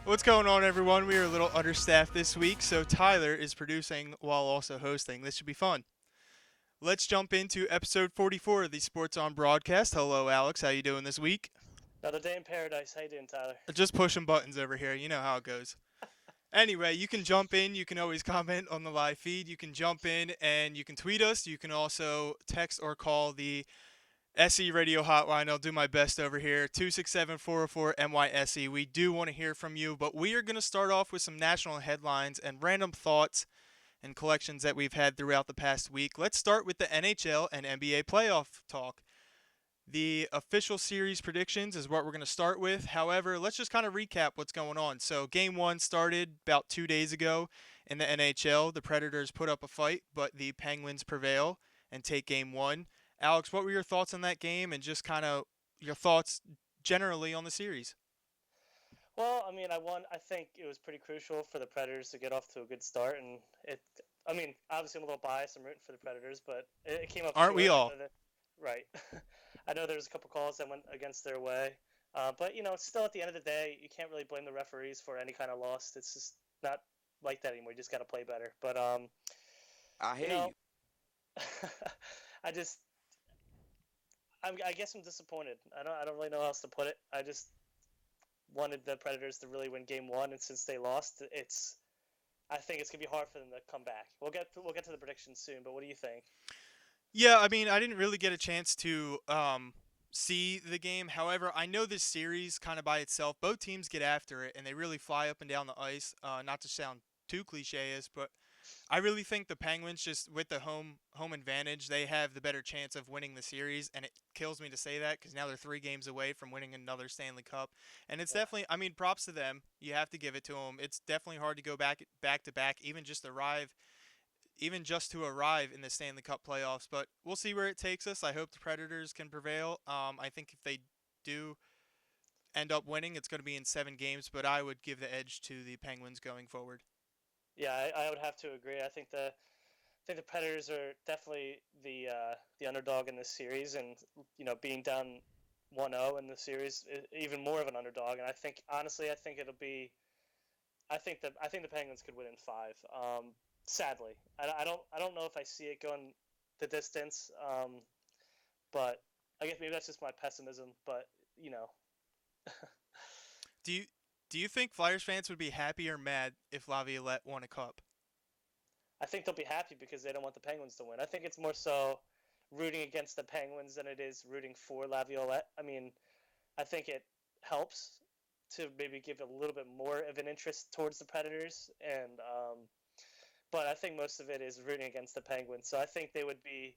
What's going on, everyone? We are a little understaffed this week, so Tyler is producing while also hosting. This should be fun. Let's jump into episode 44 of the Sports on Broadcast. Hello, Alex. How you doing this week? Another day in paradise. How you doing, Tyler? Just pushing buttons over here. You know how it goes. Anyway, you can jump in. You can always comment on the live feed. You can jump in and you can tweet us. You can also text or call the SE Radio Hotline. I'll do my best over here. 267-404-MYSE. We do want to hear from you, but we are going to start off with some national headlines and random thoughts and collections that we've had throughout the past week. Let's start with the NHL and NBA playoff talk. The official series predictions is what we're going to start with. However, let's just kind of recap what's going on. So, game one started about 2 days ago in the NHL. The Predators put up a fight, but the Penguins prevail and take game one. Alex, what were your thoughts on that game and just kind of your thoughts generally on the series? Well, I think it was pretty crucial for the Predators to get off to a good start, and it. Obviously, I'm a little biased. I'm rooting for the Predators, but it came up Aren't we short. I all? know that, right? I know there's a couple calls that went against their way, but still at the end of the day, you can't really blame the referees for any kind of loss. It's just not like that anymore. You just got to play better. But I you hear know, you. I just, I guess I'm disappointed. I don't really know how else to put it. I just wanted the Predators to really win Game One, and since they lost, I think it's gonna be hard for them to come back. We'll get to the predictions soon, but what do you think? Yeah, I mean, I didn't really get a chance to see the game. However, I know this series kind of by itself. Both teams get after it, and they really fly up and down the ice. Not to sound too cliche, but I really think the Penguins, just with the home advantage, they have the better chance of winning the series. And it kills me to say that because now they're 3 games away from winning another Stanley Cup. And it's Yeah, definitely, I mean, props to them. You have to give it to them. It's definitely hard to go back to back, even just to arrive in the Stanley Cup playoffs. But we'll see where it takes us. I hope the Predators can prevail. I think if they do end up winning, it's going to be in 7 games. But I would give the edge to the Penguins going forward. yeah, I would have to agree. I think the Predators are definitely the underdog in this series, and being down 1-0 in the series, even more of an underdog. And I think honestly, I think it'll be. I think the Penguins could win in five. Sadly, I don't know if I see it going the distance. But I guess maybe that's just my pessimism. But you know, Do you do you think Flyers fans would be happy or mad if Laviolette won a cup? I think they'll be happy because they don't want the Penguins to win. I think it's more so rooting against the Penguins than it is rooting for Laviolette. I think it helps to maybe give a little bit more of an interest towards the Predators, and but I think most of it is rooting against the Penguins. So I think they would be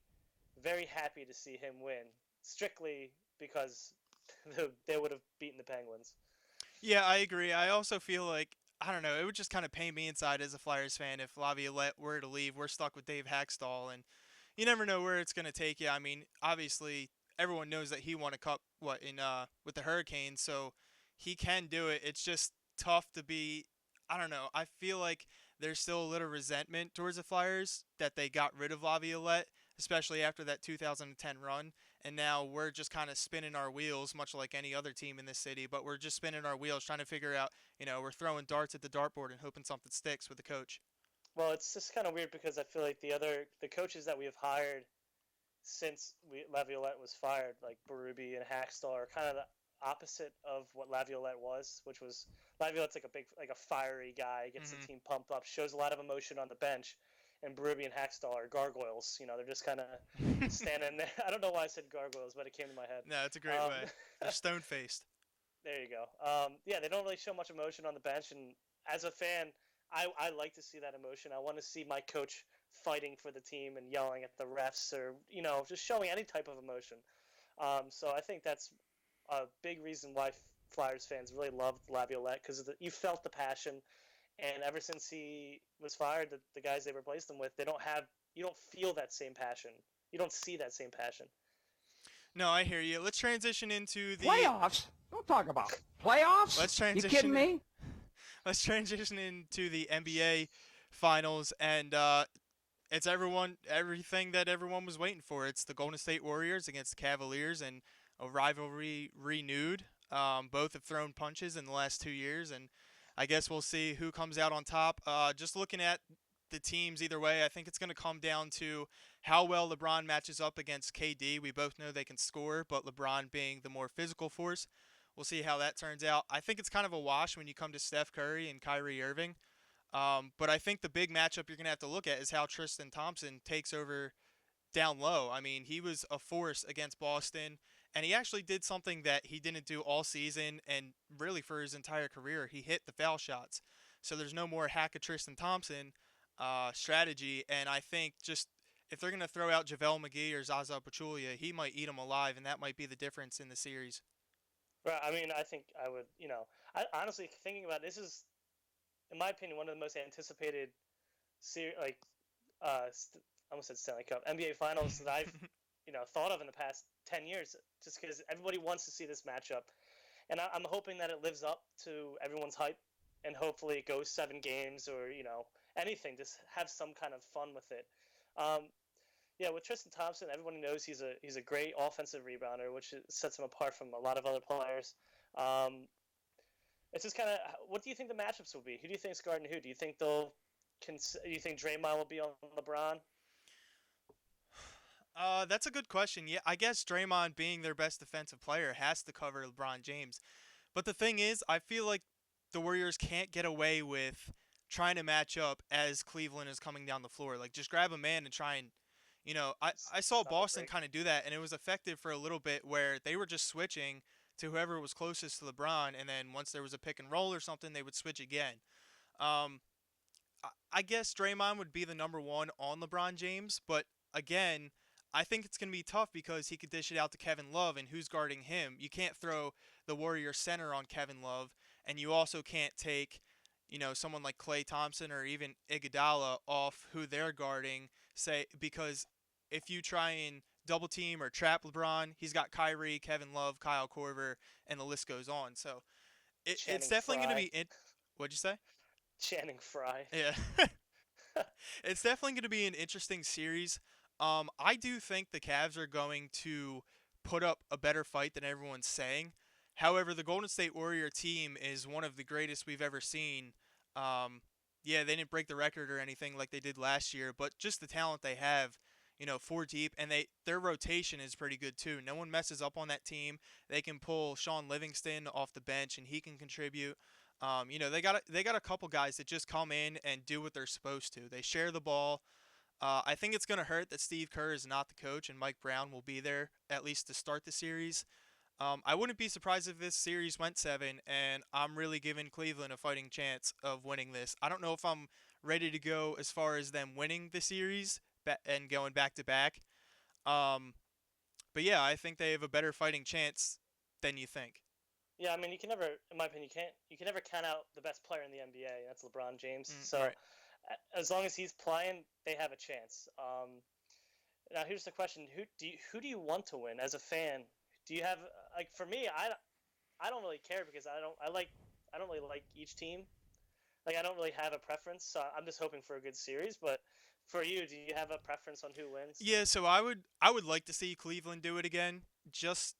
very happy to see him win, strictly because they would have beaten the Penguins. Yeah, I agree. I also feel like I don't know. It would just kind of pain me inside as a Flyers fan if Laviolette were to leave. We're stuck with Dave Haxtell, and you never know where it's going to take you. I mean, obviously, everyone knows that he won a cup in with the Hurricanes, so he can do it. It's just tough to be. I don't know. I feel like there's still a little resentment towards the Flyers that they got rid of Laviolette, especially after that 2010 run. And now we're just kind of spinning our wheels, much like any other team in this city. But we're just spinning our wheels, trying to figure out. We're throwing darts at the dartboard and hoping something sticks with the coach. Well, it's just kind of weird because I feel like the coaches that we have hired since Laviolette was fired, like Berube and Hackstall, are kind of the opposite of what Laviolette was, which was Laviolette's like a fiery guy, gets the Hmm. team pumped up, shows a lot of emotion on the bench, and Berube and Hackstall are gargoyles. They're just kind of standing there. I don't know why I said gargoyles, but it came to my head. No, it's a great way. Um, They're stone faced. there you go. Yeah, they don't really show much emotion on the bench, and as a fan, I like to see that emotion. I want to see my coach fighting for the team and yelling at the refs, or just showing any type of emotion. So I think that's a big reason why Flyers fans really loved Laviolette, because you felt the passion, and ever since he was fired, the guys they replaced him with, you don't feel that same passion. You don't see that same passion. No, I hear you. Let's transition into the. Playoffs? Don't talk about playoffs. Let's You kidding transition. me? Let's transition into the NBA finals, and it's everything that everyone was waiting for. It's the Golden State Warriors against the Cavaliers, and a rivalry renewed. Both have thrown punches in the last 2 years, and I guess we'll see who comes out on top. Just looking at the teams either way, I think it's going to come down to how well LeBron matches up against KD. We both know they can score, but LeBron being the more physical force, we'll see how that turns out. I think it's kind of a wash when you come to Steph Curry and Kyrie Irving. But I think the big matchup you're going to have to look at is how Tristan Thompson takes over down low. I mean, he was a force against Boston, and he actually did something that he didn't do all season and really for his entire career. He hit the foul shots. So there's no more hack of Tristan Thompson strategy, and I think just if they're going to throw out JaVale McGee or Zaza Pachulia, he might eat them alive, and that might be the difference in the series. Right. I mean, I think I would. I honestly thinking about this is, in my opinion, one of the most anticipated like I almost said Stanley Cup NBA Finals that I've thought of in the past 10 years. Just because everybody wants to see this matchup, and I'm hoping that it lives up to everyone's hype, and hopefully it goes 7 games or anything. Just have some kind of fun with it. Yeah, with Tristan Thompson, everybody knows he's a great offensive rebounder, which sets him apart from a lot of other players. It's just kind of, what do you think the matchups will be? Who do you think is guarding who? Do you think do you think Draymond will be on LeBron? That's a good question. Yeah, I guess Draymond, being their best defensive player, has to cover LeBron James. But the thing is, I feel like the Warriors can't get away with trying to match up as Cleveland is coming down the floor. Like, just grab a man and try and, I saw Stop the Boston break. kind of do that, and it was effective for a little bit where they were just switching to whoever was closest to LeBron, and then once there was a pick and roll or something, they would switch again. Um, I guess Draymond would be the number one on LeBron James, but again, I think it's going to be tough because he could dish it out to Kevin Love, and who's guarding him? You can't throw the Warrior center on Kevin Love, and you also can't take, someone like Klay Thompson or even Iguodala off who they're guarding, say, because if you try and double team or trap LeBron, he's got Kyrie, Kevin Love, Kyle Korver, and the list goes on. So it's Channing definitely going to Frye. be. What'd you say? Channing Frye. Yeah. It's definitely going to be an interesting series. I do think the Cavs are going to put up a better fight than everyone's saying. However, the Golden State Warrior team is one of the greatest we've ever seen. Um, yeah, they didn't break the record or anything like they did last year, but just the talent they have, four deep, and their rotation is pretty good too. No one messes up on that team. They can pull Sean Livingston off the bench, and he can contribute. They got a couple guys that just come in and do what they're supposed to. They share the ball. I think it's going to hurt that Steve Kerr is not the coach and Mike Brown will be there at least to start the series. I wouldn't be surprised if this series went 7, and I'm really giving Cleveland a fighting chance of winning this. I don't know if I'm ready to go as far as them winning the series and going back to back. Um, but yeah, I think they have a better fighting chance than you think. Yeah, I mean, you can never, in my opinion, you can never count out the best player in the NBA. That's LeBron James. So Right. as long as he's playing, they have a chance. Now here's the question: who do you want to win as a fan? Do you have like for me? I don't really care because I don't really like each team. Like I don't really have a preference. So I'm just hoping for a good series. But for you, do you have a preference on who wins? Yeah, so I would like to see Cleveland do it again. Just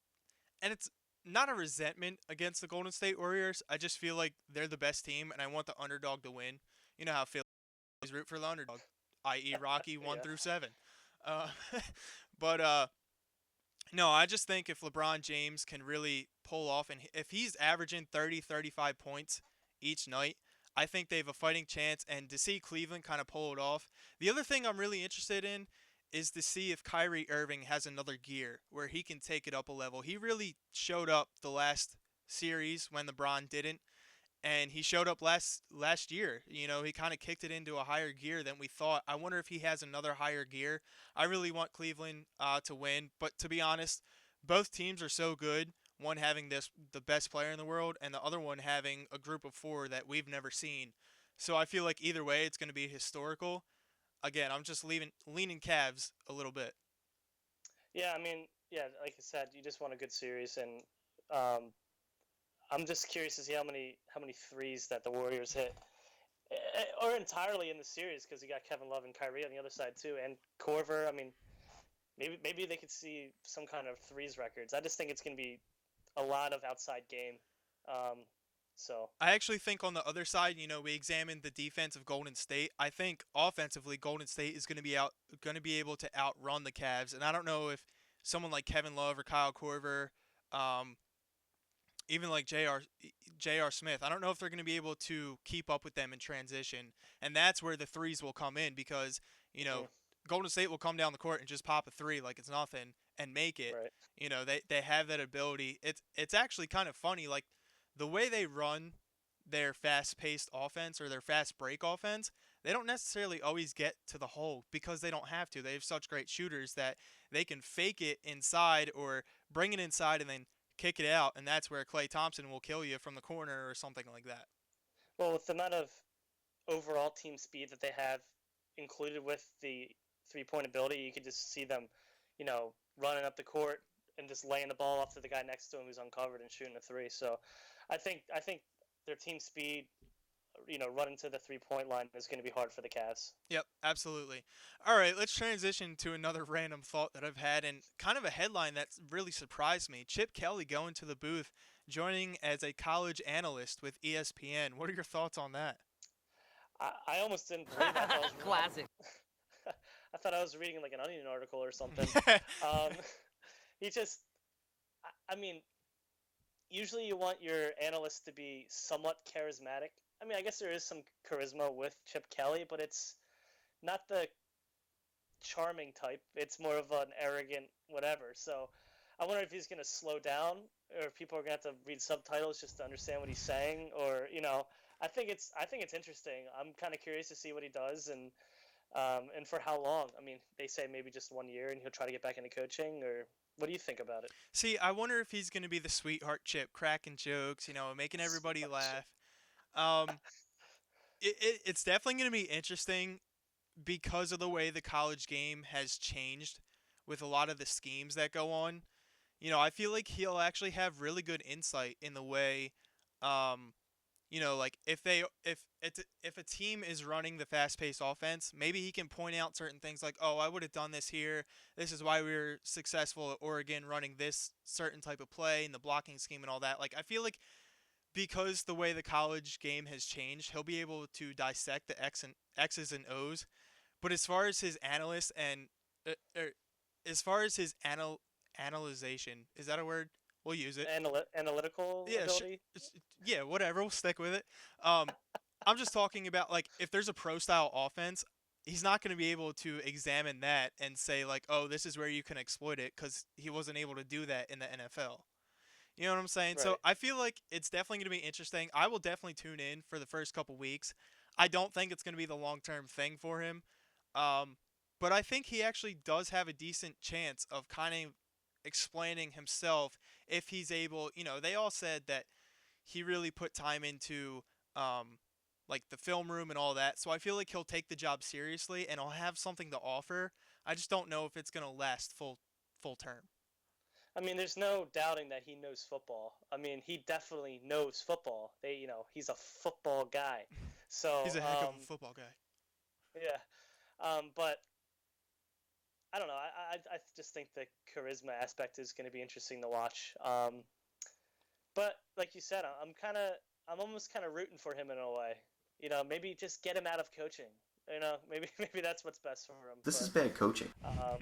and it's not a resentment against the Golden State Warriors. I just feel like they're the best team, and I want the underdog to win. You know how Phillies root for the underdog, i.e., Rocky one Yeah. through seven. Uh, but no, I just think if LeBron James can really pull off, and if he's averaging 30, 35 points each night, I think they have a fighting chance. And to see Cleveland kind of pull it off. The other thing I'm really interested in is to see if Kyrie Irving has another gear where he can take it up a level. He really showed up the last series when LeBron didn't, and he showed up last year. He kind of kicked it into a higher gear than we thought. I wonder if he has another higher gear. I really want Cleveland to win, but to be honest, both teams are so good. One having the best player in the world, and the other one having a group of four that we've never seen. So I feel like either way, it's going to be historical. Again, I'm just leaning Cavs a little bit. Yeah, I mean, yeah, like I said, you just want a good series, and um, I'm just curious to see how many threes that the Warriors hit, or entirely in the series because you got Kevin Love and Kyrie on the other side too, and Corver. I mean, maybe they could see some kind of threes records. I just think it's going to be a lot of outside game. Um, So I actually think on the other side, we examined the defense of Golden State. I think offensively, Golden State is going to be able to outrun the Cavs, and I don't know if someone like Kevin Love or Kyle Korver, um, even like J.R. Smith, I don't know if they're going to be able to keep up with them in transition, and that's where the threes will come in because mm, Golden State will come down the court and just pop a three like it's nothing and make it. right. They have that ability. It's actually kind of funny, like the way they run their fast-paced offense or their fast break offense. They don't necessarily always get to the hole because they don't have to. They have such great shooters that they can fake it inside or bring it inside and then kick it out, and that's where Klay Thompson will kill you from the corner or something like that. Well, with the amount of overall team speed that they have included with the 3-point ability, you could just see them, running up the court and just laying the ball off to the guy next to him who's uncovered and shooting a three. So I think their team speed, running to the 3-point line is going to be hard for the Cavs. Yep, absolutely. All right, let's transition to another random thought that I've had and kind of a headline that's really surprised me. Chip Kelly going to the booth, joining as a college analyst with ESPN. What are your thoughts on that? I almost didn't believe that. Classic. I thought I was reading like an Onion article or something. Um, he just, I mean, usually you want your analyst to be somewhat charismatic. I mean, I guess there is some charisma with Chip Kelly, but it's not the charming type. It's more of an arrogant whatever. So I wonder if he's going to slow down, or if people are going to have to read subtitles just to understand what he's saying, or I think it's interesting. I'm kind of curious to see what he does and for how long. I mean, they say maybe just 1 year, and he'll try to get back into coaching, or what do you think about it? See, I wonder if he's going to be the sweetheart Chip, cracking jokes, making everybody laugh. Um, it's definitely going to be interesting because of the way the college game has changed with a lot of the schemes that go on. I feel like he'll actually have really good insight in the way, um, like if a team is running the fast-paced offense, maybe he can point out certain things like, oh, I would have done this here. This is why we were successful at Oregon running this certain type of play and the blocking scheme and all that. Like I feel like because the way the college game has changed, he'll be able to dissect the X's and O's. But as far as his analyst and as far as his analyzation, is that a word? We'll use it. Analytical Yeah, ability. yeah, whatever. We'll stick with it. Um, I'm just talking about like if there's a pro style offense, he's not going to be able to examine that and say like, oh, this is where you can exploit it because he wasn't able to do that in the NFL. You know what I'm saying? So Right. I feel like it's definitely going to be interesting. I will definitely tune in for the first couple weeks. I don't think it's going to be the long term thing for him. Um, but I think he actually does have a decent chance of kind of explaining himself if he's able. They all said that he really put time into um, like the film room and all that. So I feel like he'll take the job seriously and he'll have something to offer. I just don't know if it's going to last full term. I mean, there's no doubting that he knows football. I mean, he definitely knows football. He's a football guy. So, He's a heck of a football guy. yeah. But I don't know. I just think the charisma aspect is going to be interesting to watch. But like you said, I'm almost kind of rooting for him in a way. Maybe just get him out of coaching. Maybe that's what's best for him. This is bad coaching. Um,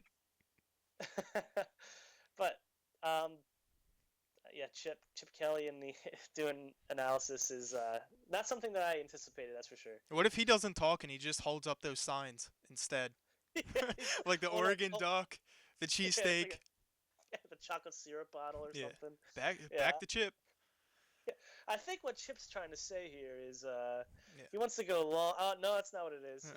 but yeah, Chip Kelly and the doing analysis is not something that I anticipated. That's for sure. What if he doesn't talk and he just holds up those signs instead? Like the Hold up, Oregon hold- duck, the Yeah, it's like cheesesteak. the chocolate syrup bottle or Yeah. something. Back Yeah. the chip. I think what Chip's trying to say here is Yeah. he wants to go long. Oh no, that's not what it is.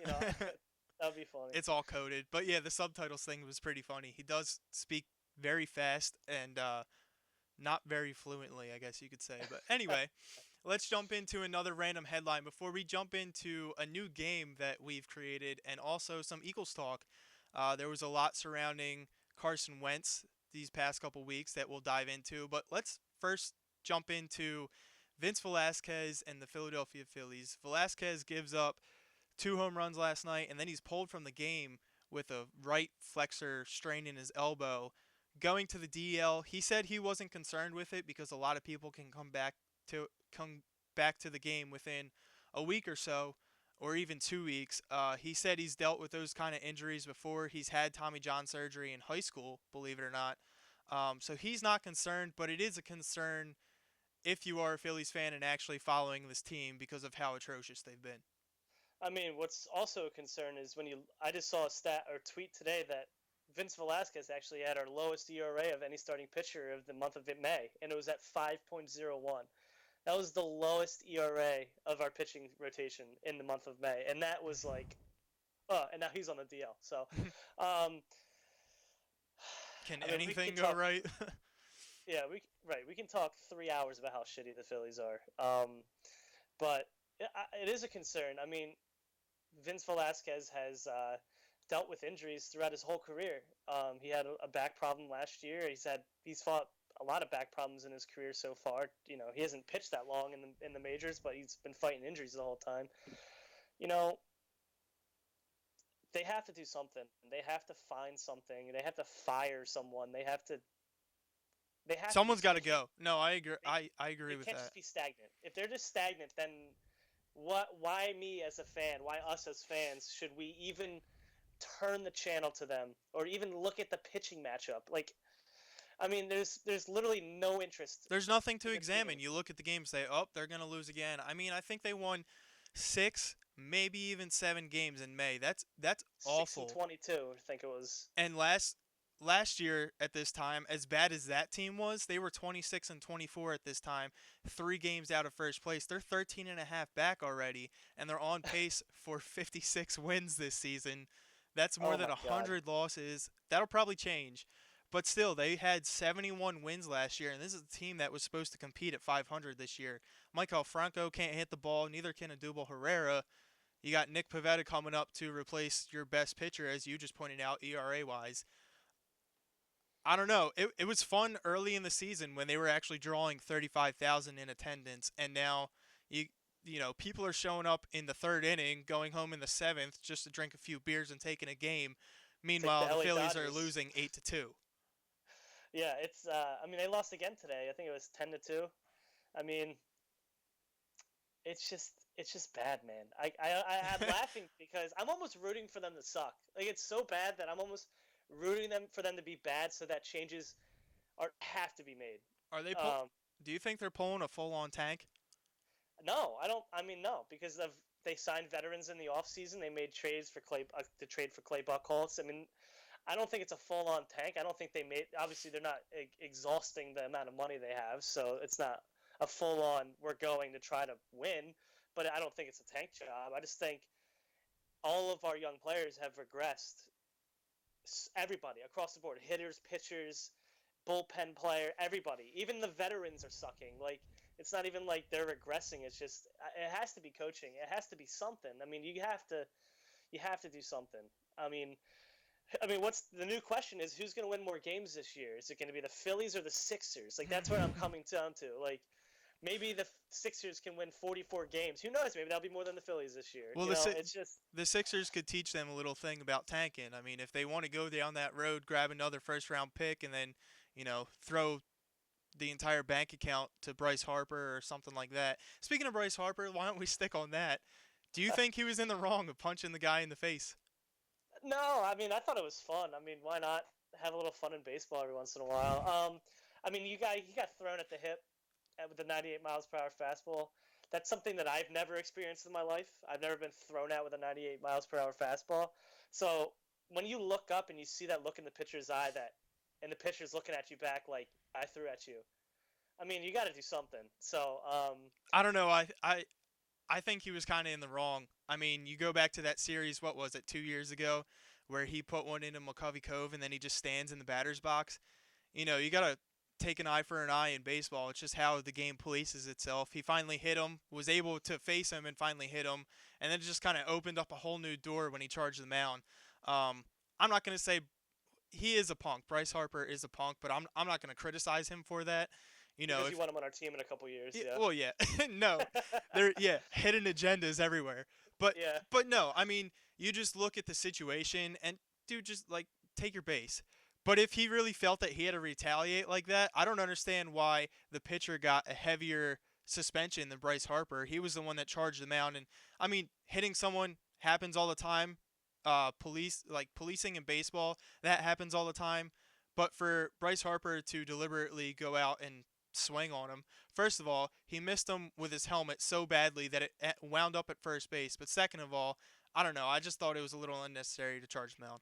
That'd be funny. It's all coded. But yeah, the subtitles thing was pretty funny. He does speak very fast and not very fluently, I guess you could say. But anyway, let's jump into another random headline before we jump into a new game that we've created and also some Eagles talk. There was a lot surrounding Carson Wentz these past couple weeks that we'll dive into. But let's first jump into Vince Velasquez and the Philadelphia Phillies. Velasquez gives up 2 home runs last night, and then he's pulled from the game with a right flexor strain in his elbow. Going to the DL, he said he wasn't concerned with it because a lot of people can come back to the game within a week or so, or even 2 weeks. He said he's dealt with those kind of injuries before. He's had Tommy John surgery in high school, believe it or not. So he's not concerned, but it is a concern if you are a Phillies fan and actually following this team because of how atrocious they've been. I mean, what's also a concern is I just saw a stat or tweet today that Vince Velasquez actually had our lowest ERA of any starting pitcher of the month of May, and it was at 5.01. That was the lowest ERA of our pitching rotation in the month of May, and that was like, and now he's on the DL. So, um, Can I mean, anything go right? yeah, we can talk 3 hours about how shitty the Phillies are. But it is a concern. I mean, Vince Velasquez has dealt with injuries throughout his whole career. He had a back problem last year. He's fought a lot of back problems in his career so far. You know, he hasn't pitched that long in the majors, but he's been fighting injuries the whole time. You know, they have to do something. They have to find something. They have to fire someone. They have to. Someone's got to go. No, I agree. I agree with that. They can't just be stagnant. If they're just stagnant, then why me as a fan? Why us as fans should we even turn the channel to them or even look at the pitching matchup? Like, I mean, there's literally no interest. There's nothing to examine. You look at the game, say, oh, they're gonna lose again. I mean, I think they won 6, maybe even 7 games in May. That's awful. 6-22, I think it was. And last year at this time, as bad as that team was, they were 26-24 at this time, 3 games out of first place. They're 13 and a half back already, and they're on pace for 56 wins this season. That's more than 100 losses. That'll probably change. But still, they had 71 wins last year, and this is a team that was supposed to compete at 500 this year. Maikel Franco can't hit the ball, neither can Odubel Herrera. You got Nick Pivetta coming up to replace your best pitcher, as you just pointed out, ERA-wise. I don't know. It was fun early in the season when they were actually drawing 35,000 in attendance, and now you know people are showing up in the 3rd inning, going home in the 7th just to drink a few beers and taking a game. Meanwhile, the Phillies are losing 8-2. Yeah, it's. I mean, they lost again today. I think it was 10-2. I mean, it's just bad, man. I'm laughing because I'm almost rooting for them to suck. Like, it's so bad that I'm almost rooting for them to be bad, so that changes have to be made. Are they? Do you think they're pulling a full-on tank? No, I don't. I mean, no, because they signed veterans in the offseason. They made trades for to trade for Clay Buchholz. I mean, I don't think it's a full-on tank. I don't think they made. Obviously, they're not exhausting the amount of money they have, so it's not a full-on. We're going to try to win, but I don't think it's a tank job. I just think all of our young players have regressed. Everybody across the board, hitters, pitchers, bullpen player, everybody. Even the veterans are sucking. Like, it's not even like they're regressing. It's just it has to be coaching. It has to be something. I mean, you have to do something. I mean, what's the new question is who's going to win more games this year? Is it going to be the Phillies or the Sixers? Like, that's where I'm coming down to. Like, maybe the Sixers can win 44 games. Who knows? Maybe that'll be more than the Phillies this year. Well, it's just the Sixers could teach them a little thing about tanking. I mean, if they want to go down that road, grab another first-round pick, and then, throw the entire bank account to Bryce Harper or something like that. Speaking of Bryce Harper, why don't we stick on that? Do you think he was in the wrong of punching the guy in the face? No, I mean, I thought it was fun. I mean, why not have a little fun in baseball every once in a while? I mean, he got thrown at the hip with the 98 miles per hour fastball. That's something that I've never experienced in my life. I've never been thrown at with a 98 miles per hour fastball. So when you look up and you see that look in the pitcher's eye, and the pitcher's looking at you back like, I threw at you. I mean, you got to do something. So I don't know. I think he was kind of in the wrong. I mean, you go back to that series, what was it, 2 years ago, where he put one into McCovey Cove and then he just stands in the batter's box. You got to take an eye for an eye in baseball. It's just how the game polices itself. He finally hit him, was able to face him and finally hit him, and then it just kind of opened up a whole new door when he charged the mound. I'm not going to say he is a punk. Bryce Harper is a punk, but I'm not going to criticize him for that. Because you want him on our team in a couple years. Yeah. Well, yeah. No. Hidden agendas everywhere. But no, I mean, you just look at the situation and dude, just take your base. But if he really felt that he had to retaliate like that, I don't understand why the pitcher got a heavier suspension than Bryce Harper. He was the one that charged the mound, and I mean, hitting someone happens all the time. Policing in baseball, that happens all the time. But for Bryce Harper to deliberately go out and swing on him, first of all, he missed him with his helmet so badly that it wound up at first base. But second of all, I don't know. I just thought it was a little unnecessary to charge the mound.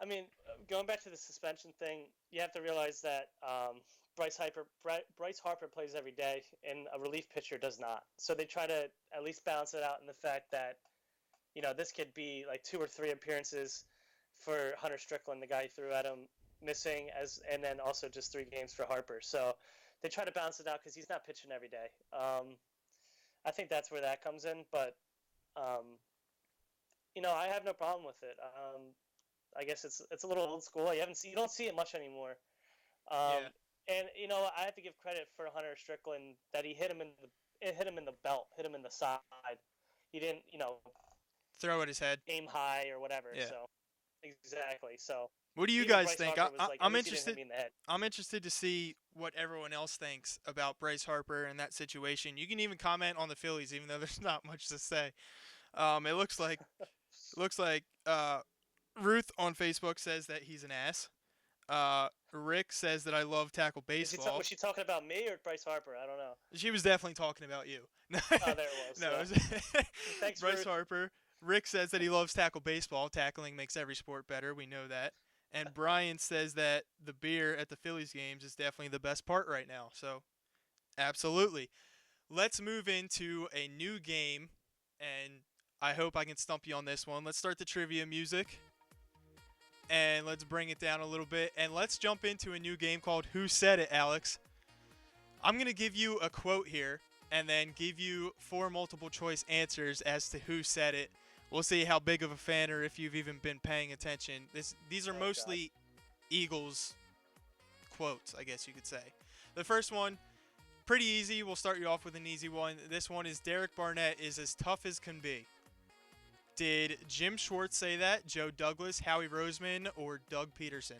I mean, going back to the suspension thing, you have to realize that Bryce Harper plays every day, and a relief pitcher does not. So they try to at least balance it out in the fact that, this could be like 2 or 3 appearances for Hunter Strickland, the guy who threw at him, missing, and then also just 3 games for Harper. So they try to balance it out because he's not pitching every day. I think that's where that comes in, but I have no problem with it. I guess it's a little old school. You don't see it much anymore. Yeah. And I have to give credit for Hunter Strickland that he hit him in the belt, hit him in the side. He didn't, Throw at his head. aim high or whatever. Yeah. So exactly. So What do you even guys Bryce think? Harper was like, I'm "At least he didn't interested. hit me in the head." I'm interested to see what everyone else thinks about Bryce Harper and that situation. You can even comment on the Phillies, even though there's not much to say. It looks like Ruth on Facebook says that he's an ass. Rick says that I love tackle baseball. Was she talking about me or Bryce Harper? I don't know. She was definitely talking about you. Oh, there it was. No, yeah. it was Thanks, Bryce Ruth. Harper. Rick says that he loves tackle baseball. Tackling makes every sport better. We know that. And Brian says that the beer at the Phillies games is definitely the best part right now. So, absolutely. Let's move into a new game, and I hope I can stump you on this one. Let's start the trivia music, and let's bring it down a little bit, and let's jump into a new game called Who Said It, Alex? I'm going to give you a quote here, and then give you 4 multiple choice answers as to who said it. We'll see how big of a fan or if you've even been paying attention. These are mostly Eagles quotes, I guess you could say. The first one, pretty easy. We'll start you off with an easy one. This one is Derek Barnett is as tough as can be. Did Jim Schwartz say that, Joe Douglas, Howie Roseman, or Doug Peterson?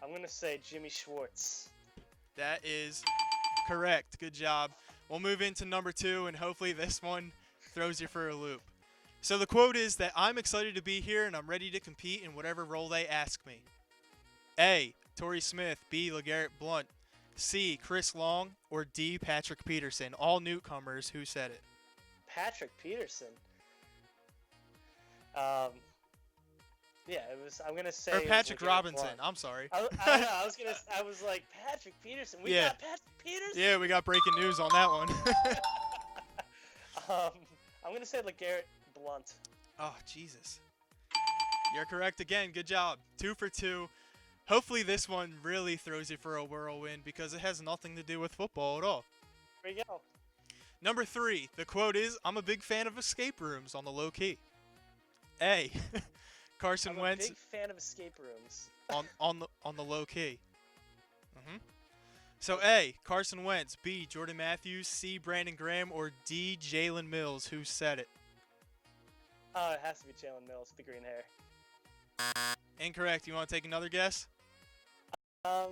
I'm going to say Jimmy Schwartz. That is correct. Good job. We'll move into number 2, and hopefully this one throws you for a loop. So the quote is that I'm excited to be here and I'm ready to compete in whatever role they ask me. A. Torrey Smith. B. LeGarrette Blount. C. Chris Long. Or D. Patrick Peterson. All newcomers. Who said it? Patrick Peterson. Yeah, it was. I'm gonna say. Or Patrick LeGarrette Robinson. Blount. I'm sorry. I don't know. I was like Patrick Peterson. We got Patrick Peterson. Yeah, we got breaking news on that one. I'm gonna say LeGarrette Blount. Oh, Jesus. You're correct again. Good job. 2 for 2. Hopefully this one really throws you for a whirlwind because it has nothing to do with football at all. There you go. Number 3. The quote is, I'm a big fan of escape rooms on the low key. A. Carson I'm a Wentz big fan of escape rooms. on the low key. So A. Carson Wentz. B. Jordan Matthews. C. Brandon Graham. Or D. Jalen Mills. Who said it? Oh, it has to be Jalen Mills, the green hair. Incorrect. You want to take another guess? So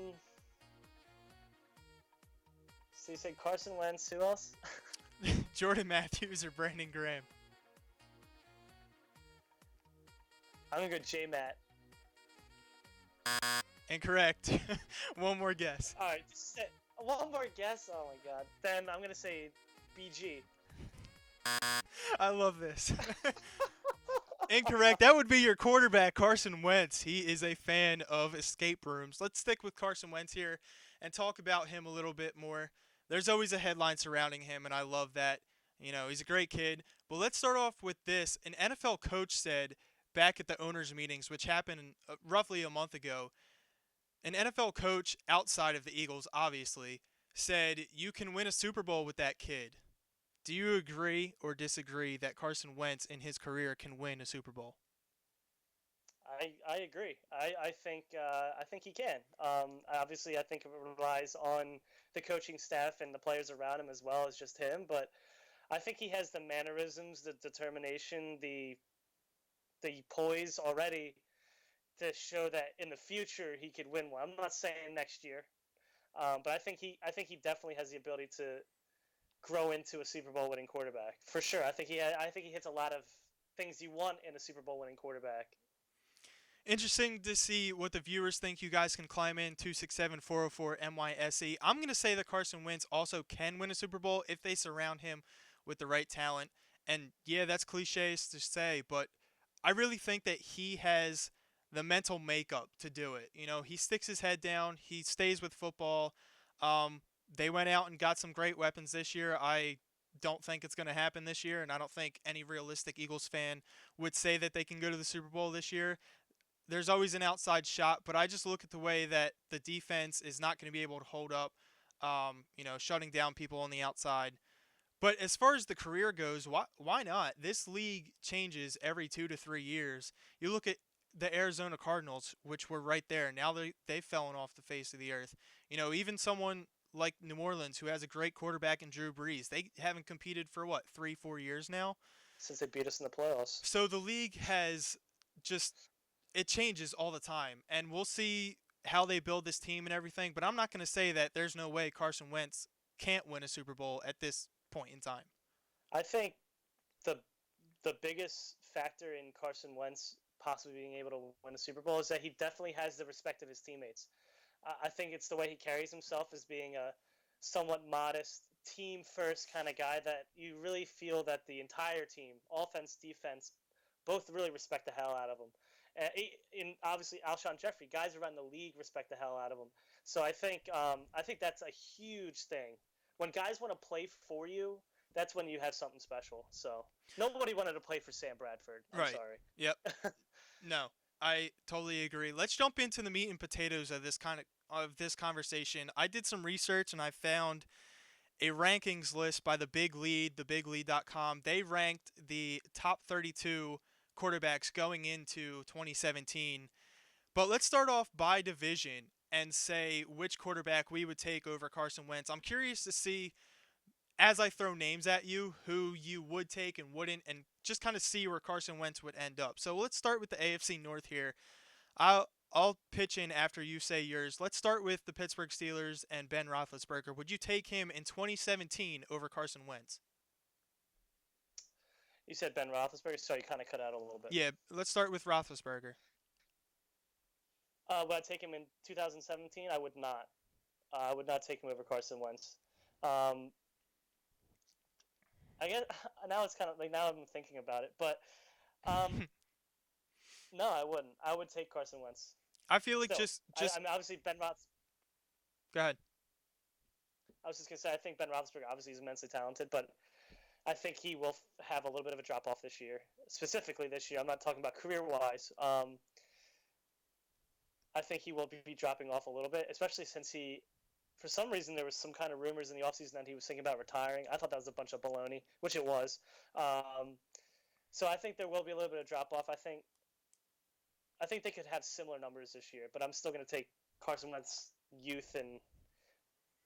you said Carson Wentz. Who else? Jordan Matthews or Brandon Graham? I'm gonna go J-Matt. Incorrect. One more guess. All right, one more guess. Oh my god. Then I'm gonna say BG. I love this. Incorrect. That would be your quarterback, Carson Wentz. He is a fan of escape rooms. Let's stick with Carson Wentz here and talk about him a little bit more. There's always a headline surrounding him, and I love that. You know, he's a great kid. But let's start off with this. An NFL coach said back at the owners' meetings, which happened roughly a month ago, an NFL coach outside of the Eagles, obviously, said you can win a Super Bowl with that kid. Do you agree or disagree that Carson Wentz in his career can win a Super Bowl? I agree. I think he can. Obviously, I think it relies on the coaching staff and the players around him as well as just him. But I think he has the mannerisms, the determination, the poise already to show that in the future he could win one. I'm not saying next year. But I think he definitely has the ability to grow into a Super Bowl winning quarterback for sure. I think he hits a lot of things you want in a Super Bowl winning quarterback. Interesting to see what the viewers think. You guys can climb in 267-404-MYSE. I'm going to say that Carson Wentz also can win a Super Bowl if they surround him with the right talent. And yeah, that's cliches to say, but I really think that he has the mental makeup to do it. You know, he sticks his head down, he stays with football. They went out and got some great weapons this year. I don't think it's going to happen this year, and I don't think any realistic Eagles fan would say that they can go to the Super Bowl this year. There's always an outside shot, but I just look at the way that the defense is not going to be able to hold up, shutting down people on the outside. But as far as the career goes, why not? This league changes every 2 to 3 years. You look at the Arizona Cardinals, which were right there. Now they've fallen off the face of the earth. You know, even someone like New Orleans, who has a great quarterback in Drew Brees, they haven't competed for what, 3-4 years now. Since they beat us in the playoffs. So the league has just, it changes all the time, and we'll see how they build this team and everything. But I'm not going to say that there's no way Carson Wentz can't win a Super Bowl at this point in time. I think the biggest factor in Carson Wentz possibly being able to win a Super Bowl is that he definitely has the respect of his teammates. I think it's the way he carries himself as being a somewhat modest, team first kind of guy that you really feel that the entire team, offense, defense, both really respect the hell out of him. And obviously Alshon Jeffrey, guys around the league respect the hell out of him. So I think that's a huge thing. When guys want to play for you, that's when you have something special. So nobody wanted to play for Sam Bradford. I'm Right. sorry. Yep. No, I totally agree. Let's jump into the meat and potatoes of this conversation. I did some research and I found a rankings list by the Big Lead, thebiglead.com. They ranked the top 32 quarterbacks going into 2017. But let's start off by division and say which quarterback we would take over Carson Wentz. I'm curious to see, as I throw names at you, who you would take and wouldn't, and just kind of see where Carson Wentz would end up. So let's start with the AFC North here. I'll pitch in after you say yours. Let's start with the Pittsburgh Steelers and Ben Roethlisberger. Would you take him in 2017 over Carson Wentz? You said Ben Roethlisberger, so you kind of cut out a little bit. Yeah, let's start with Roethlisberger. Would I take him in 2017? I would not. I would not take him over Carson Wentz. I guess now it's kind of like, now I'm thinking about it, but no, I wouldn't. I would take Carson Wentz. I feel like Still, just I mean, obviously Ben Roethlisberger. Go ahead. I was just gonna say I think Ben Roethlisberger obviously is immensely talented, but I think he will have a little bit of a drop off this year, specifically this year. I'm not talking about career wise. I think he will be dropping off a little bit, especially since for some reason, there was some kind of rumors in the offseason that he was thinking about retiring. I thought that was a bunch of baloney, which it was. So I think there will be a little bit of drop off. I think they could have similar numbers this year, but I'm still going to take Carson Wentz's youth and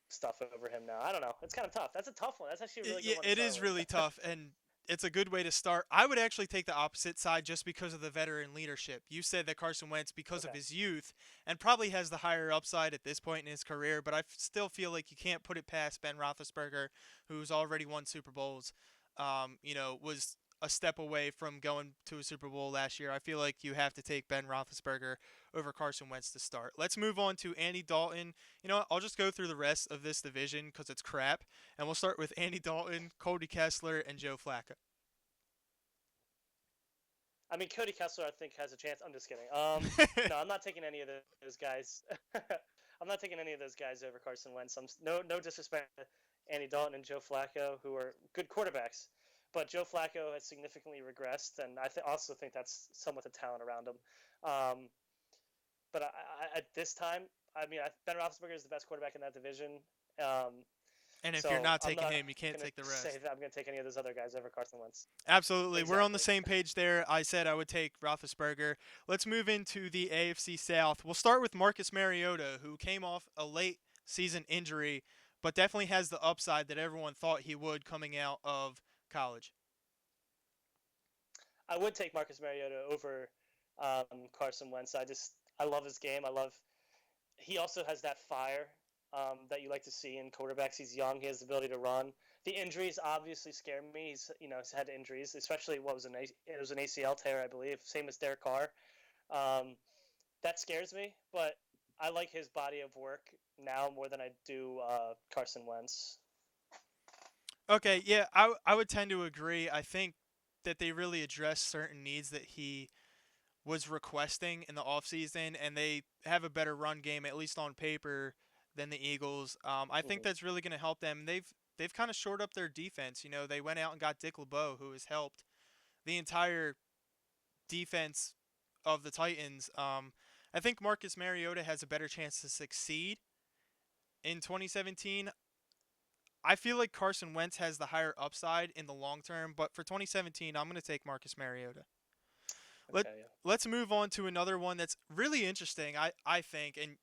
stuff over him now. I don't know. It's kind of tough. That's a tough one. That's actually a really good one. It is really tough, and it's a good way to start. I would actually take the opposite side just because of the veteran leadership. You said that Carson Wentz, because of his youth, and probably has the higher upside at this point in his career, but I still feel like you can't put it past Ben Roethlisberger, who's already won Super Bowls, was a step away from going to a Super Bowl last year. I feel like you have to take Ben Roethlisberger over Carson Wentz to start. Let's move on to Andy Dalton. You know what? I'll just go through the rest of this division because it's crap. And we'll start with Andy Dalton, Cody Kessler, and Joe Flacco. I mean, Cody Kessler, I think, has a chance. I'm just kidding. No, I'm not taking any of those guys. I'm not taking any of those guys over Carson Wentz. No disrespect to Andy Dalton and Joe Flacco, who are good quarterbacks. But Joe Flacco has significantly regressed, and I also think that's somewhat the talent around him. But at this time, I mean, Ben Roethlisberger is the best quarterback in that division. And if you're not taking him, you can't take the rest. Say that I'm going to take any of those other guys over Carson Wentz. Absolutely. Exactly. We're on the same page there. I said I would take Roethlisberger. Let's move into the AFC South. We'll start with Marcus Mariota, who came off a late season injury, but definitely has the upside that everyone thought he would coming out of college. I would take Marcus Mariota over Carson Wentz. I love his game. He also has that fire that you like to see in quarterbacks. He's young. He has the ability to run. The injuries obviously scare me. He's had injuries, especially it was an ACL tear, I believe, same as Derek Carr. Um, that scares me, but I like his body of work now more than I do Carson Wentz. Okay, yeah, I would tend to agree. I think that they really addressed certain needs that he was requesting in the offseason, and they have a better run game, at least on paper, than the Eagles. I think Mm-hmm. that's really going to help them. They've kind of shored up their defense. You know, they went out and got Dick LeBeau, who has helped the entire defense of the Titans. I think Marcus Mariota has a better chance to succeed in 2017. I feel like Carson Wentz has the higher upside in the long term, but for 2017, I'm going to take Marcus Mariota. Let Okay, yeah. let's move on to another one that's really interesting. I think, and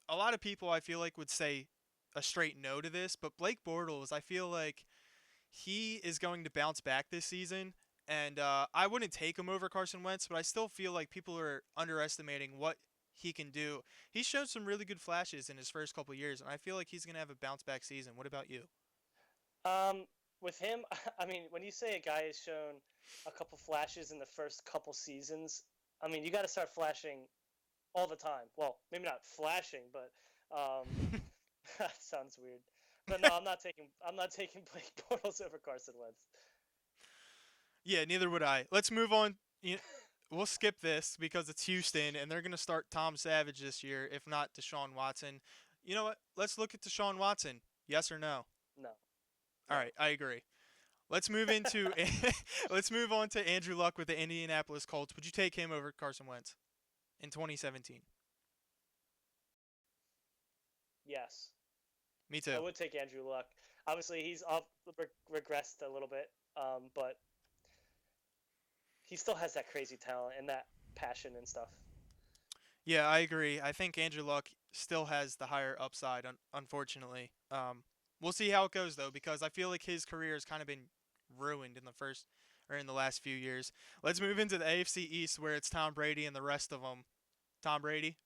a lot of people I feel like would say a straight no to this, but Blake Bortles, I feel like he is going to bounce back this season, and I wouldn't take him over Carson Wentz, but I still feel like people are underestimating what he can do. He's shown some really good flashes in his first couple years, and I feel like he's going to have a bounce back season. What about you? Um, with him, I mean, when you say a guy has shown a couple flashes in the first couple seasons, I mean, you got to start flashing all the time. Well, maybe not flashing, but that sounds weird. But no, I'm not taking Blake Bortles over Carson Wentz. Yeah, neither would I. Let's move on. We'll skip this because it's Houston, and they're going to start Tom Savage this year, if not Deshaun Watson. You know what? Let's look at Deshaun Watson. Yes or no? No, All no. right, I agree. Let's move into let's move on to Andrew Luck with the Indianapolis Colts. Would you take him over Carson Wentz in 2017? Yes, Me I too. would take Andrew Luck. Obviously, he's regressed a little bit, but he still has that crazy talent and that passion and stuff. Yeah, I agree. I think Andrew Luck still has the higher upside, unfortunately. We'll see how it goes though, because I feel like his career has kind of been ruined in the first or in the last few years. Let's move into the AFC East, where it's Tom Brady and the rest of them. Tom Brady.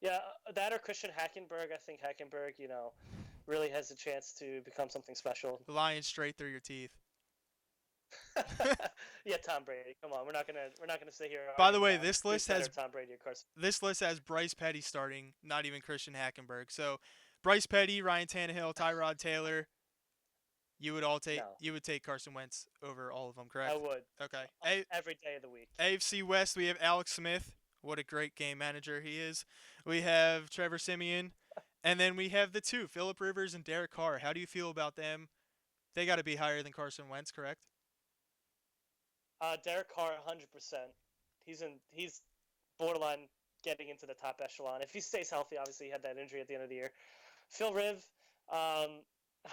Yeah, that or Christian Hackenberg. I think Hackenberg, really has a chance to become something special. The lion straight through your teeth. Yeah, Tom Brady. Come on, we're not gonna sit here. By the Arguing way, about who's better, Tom Brady or Carson. this list has Bryce Petty starting, not even Christian Hackenberg. So Bryce Petty, Ryan Tannehill, Tyrod Taylor. No, You would take Carson Wentz over all of them, I correct? would Okay. every day of the week. AFC West, we have Alex Smith. What a great game manager he is. We have Trevor Simeon, and then we have the two, Philip Rivers and Derek Carr. How do you feel about them? They got to be higher than Carson Wentz, correct? Derek Carr, 100%. He's borderline getting into the top echelon if he stays healthy. Obviously, he had that injury at the end of the year. Phil Riv, um,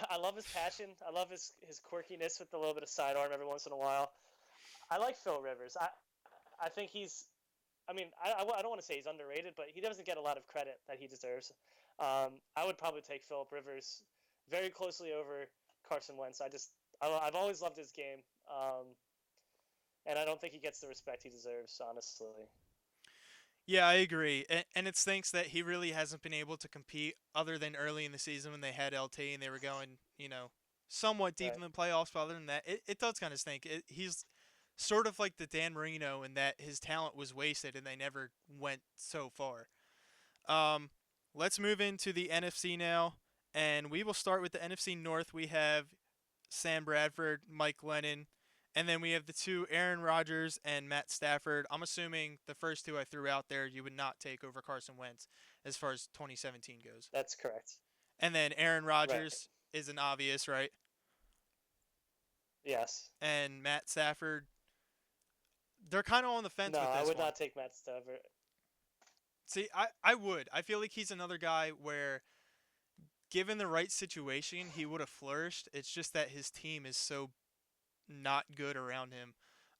I love his passion. I love his quirkiness with a little bit of sidearm every once in a while. I like Phil Rivers. I think he's. I mean, I don't want to say he's underrated, but he doesn't get a lot of credit that he deserves. I would probably take Philip Rivers very closely over Carson Wentz. I've always loved his game, and I don't think he gets the respect he deserves, honestly. Yeah, I agree. And it stinks that he really hasn't been able to compete other than early in the season when they had LT and they were going, somewhat deep Right. in the playoffs. But other than that, it does kind of stink. He's sort of like the Dan Marino in that his talent was wasted and they never went so far. Um, let's move into the NFC now, and we will start with the NFC North. We have Sam Bradford, Mike Lennon, and then we have the two Aaron Rodgers and Matt Stafford. I'm assuming the first two I threw out there you would not take over Carson Wentz as far as 2017 goes. That's correct. And then Aaron Right. Rodgers is an obvious, right? Yes. And Matt Stafford, they're kind of on the fence No, with I this would one. not take Matt Stafford. See, I would. I feel like he's another guy where, given the right situation, he would have flourished. It's just that his team is so not good around him.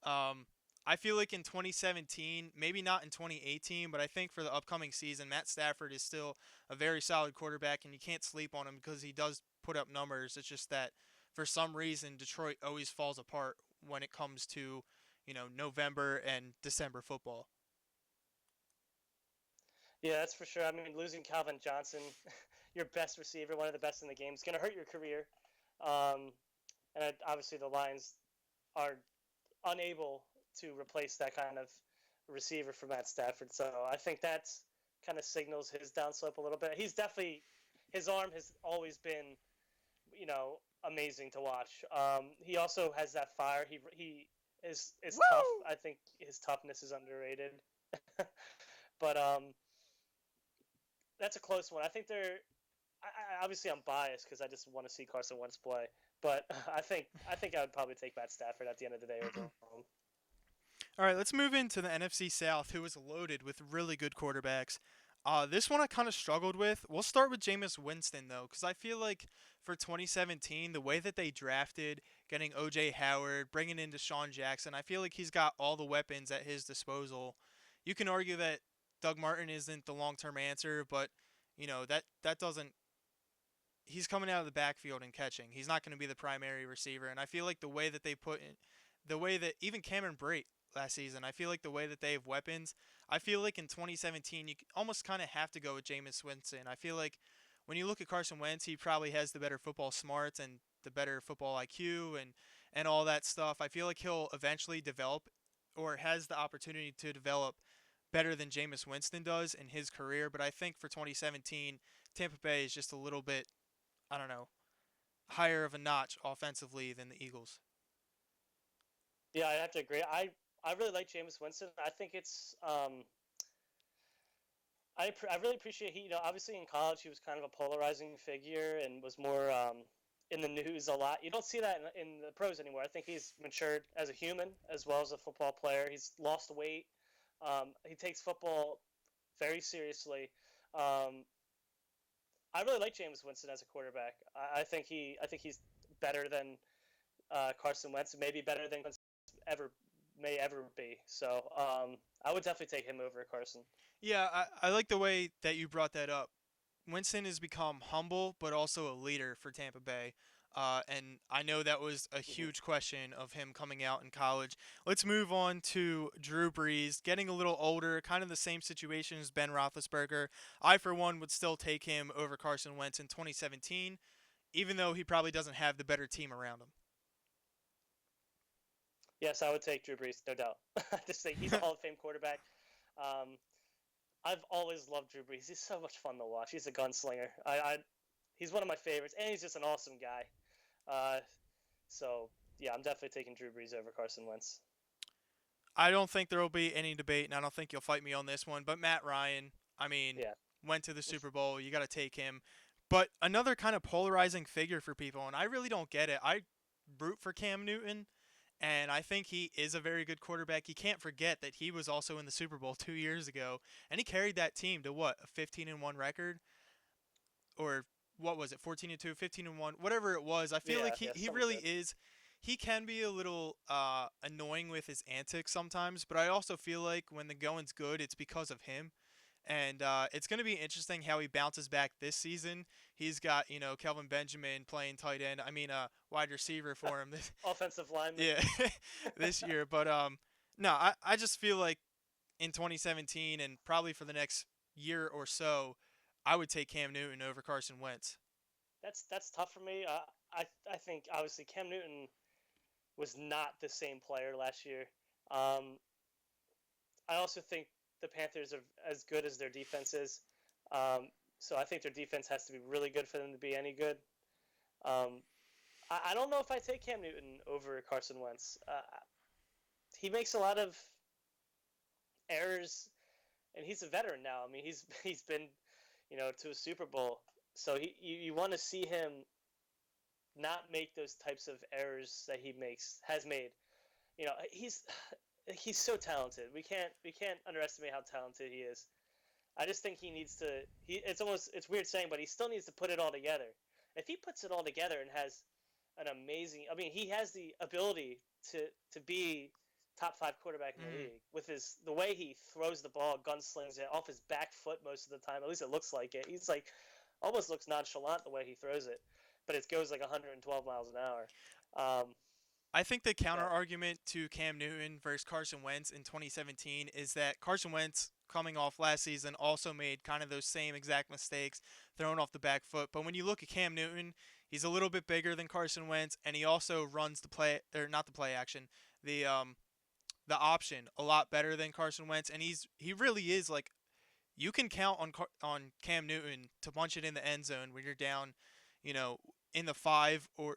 I feel like in 2017, maybe not in 2018, but I think for the upcoming season, Matt Stafford is still a very solid quarterback, and you can't sleep on him because he does put up numbers. It's just that for some reason, Detroit always falls apart when it comes to, November and December football. Yeah, that's for sure. I mean, losing Calvin Johnson, your best receiver, one of the best in the game, is going to hurt your career. Um, and obviously, the Lions are unable to replace that kind of receiver for Matt Stafford. So I think that's kind of signals his downslope a little bit. He's definitely, his arm has always been, amazing to watch. He also has that fire. He is tough. Woo! I think his toughness is underrated. But that's a close one. I think they're. Obviously, I'm biased because I just want to see Carson Wentz play. But I think I would probably take Matt Stafford at the end of the day over him. All right, let's move into the NFC South, who is loaded with really good quarterbacks. This one I kind of struggled with. We'll start with Jameis Winston, though, because I feel like for 2017, the way that they drafted, getting O.J. Howard, bringing in Deshaun Jackson, I feel like he's got all the weapons at his disposal. You can argue that Doug Martin isn't the long-term answer, but, that doesn't he's coming out of the backfield and catching. He's not going to be the primary receiver. And I feel like the way that even Cameron Brate last season, I feel like the way that they have weapons, I feel like in 2017, you almost kind of have to go with Jameis Winston. I feel like when you look at Carson Wentz, he probably has the better football smarts and the better football IQ and all that stuff. I feel like he'll eventually develop or has the opportunity to develop better than Jameis Winston does in his career. But I think for 2017, Tampa Bay is just a little bit, I don't know, higher of a notch offensively than the Eagles. Yeah, I have to agree. I really like Jameis Winston. I think it's I really appreciate he. Obviously in college he was kind of a polarizing figure and was more in the news a lot. You don't see that in the pros anymore. I think he's matured as a human as well as a football player. He's lost weight. He takes football very seriously. Um, I really like Jameis Winston as a quarterback. I think he's better than Carson Wentz, maybe better than ever may ever be. So I would definitely take him over Carson. Yeah, I like the way that you brought that up. Winston has become humble, but also a leader for Tampa Bay. And I know that was a Mm-hmm. huge question of him coming out in college. Let's move on to Drew Brees, getting a little older, kind of the same situation as Ben Roethlisberger. I, for one, would still take him over Carson Wentz in 2017, even though he probably doesn't have the better team around him. Yes, I would take Drew Brees, no doubt. I just think he's a Hall of Fame quarterback. Um, I've always loved Drew Brees. He's so much fun to watch. He's a gunslinger. He's one of my favorites, and he's just an awesome guy. Uh, so yeah, I'm definitely taking Drew Brees over Carson Wentz. I don't think there will be any debate, and I don't think you'll fight me on this one. But Matt Ryan, I mean, Yeah. went to the Super Bowl. You got to take him. But another kind of polarizing figure for people, and I really don't get it. I root for Cam Newton, and I think he is a very good quarterback. You can't forget that he was also in the Super Bowl 2 years ago, and he carried that team to what, a 15-1 record, or what was it, 14-2, 15-1, whatever it was. I feel Yeah, like he yeah, he something really good. is. He can be a little annoying with his antics sometimes, but I also feel like when the going's good, it's because of him. And it's going to be interesting how he bounces back this season. He's got, Kelvin Benjamin playing tight end. I mean, wide receiver for him. Offensive lineman. Yeah, this year. But no, I just feel like in 2017 and probably for the next year or so, I would take Cam Newton over Carson Wentz. That's tough for me. I think obviously Cam Newton was not the same player last year. Um, I also think the Panthers are as good as their defense is. So I think their defense has to be really good for them to be any good. Um, I don't know if I take Cam Newton over Carson Wentz. He makes a lot of errors, and he's a veteran now. I mean, he's been, to a Super Bowl, so you want to see him not make those types of errors that he has made. He's so talented. We can't underestimate how talented he is. I just think he needs to. It's weird saying, but he still needs to put it all together. If he puts it all together and has an amazing, I mean, he has the ability to be top five quarterback in the Mm. league with the way he throws the ball, gunslings it off his back foot most of the time. At least it looks like it. He's like almost looks nonchalant the way he throws it, but it goes like 112 miles an hour. Um, I think the counter Yeah. argument to Cam Newton versus Carson Wentz in 2017 is that Carson Wentz, coming off last season, also made kind of those same exact mistakes, throwing off the back foot. But when you look at Cam Newton, he's a little bit bigger than Carson Wentz, and he also runs the play, or not the play action, the option a lot better than Carson Wentz, and he really is like, you can count on Cam Newton to punch it in the end zone when you're down, you know, in the 5 or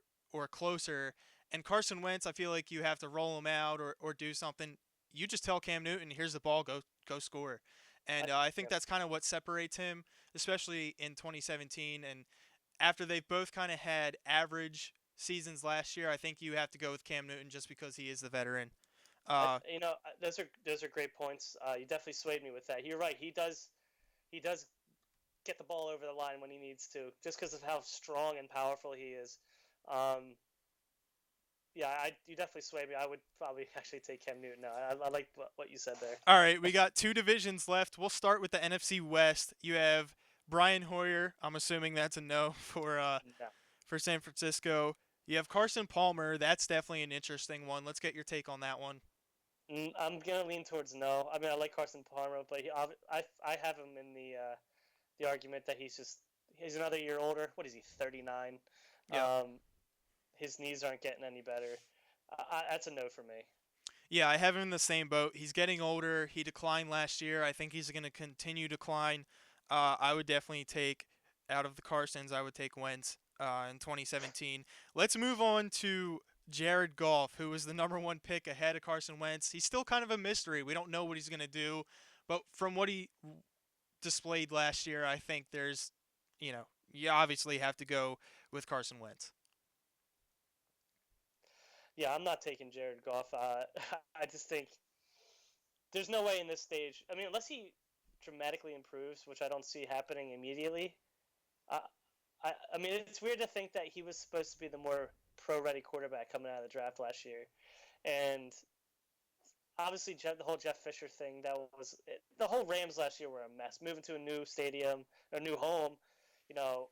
closer. And Carson Wentz, I feel like you have to roll him out or do something. You just tell Cam Newton, here's the ball, go score. I, And I think yeah. that's kind of what separates him, especially in 2017. And after they've both kind of had average seasons last year, I think you have to go with Cam Newton just because he is the veteran. Uh, Those are great points. You definitely swayed me with that. You're right. He does get the ball over the line when he needs to, just because of how strong and powerful he is. Um, yeah, you definitely swayed me. I would probably actually take Cam Newton now. I like what you said there. All right, we got two divisions left. We'll start with the NFC West. You have Brian Hoyer. I'm assuming that's a no No. for San Francisco. You have Carson Palmer. That's definitely an interesting one. Let's get your take on that one. I'm gonna lean towards no. I mean, I like Carson Palmer, but I have him in the argument that he's another year older. What is he? 39. Yeah. His knees aren't getting any better. That's a no for me. Yeah, I have him in the same boat. He's getting older. He declined last year. I think he's going to continue to decline. I would definitely take, out of the Carsons, I would take Wentz in 2017. Let's move on to Jared Goff, who was the number one pick ahead of Carson Wentz. He's still kind of a mystery. We don't know what he's going to do. But from what he displayed last year, I think you obviously have to go with Carson Wentz. Yeah, I'm not taking Jared Goff. I just think there's no way in this stage. I mean, unless he dramatically improves, which I don't see happening immediately. Uh, I mean, it's weird to think that he was supposed to be the more pro-ready quarterback coming out of the draft last year, and obviously the whole Jeff Fisher thing. The whole Rams last year were a mess. Moving to a new stadium, a new home, you know,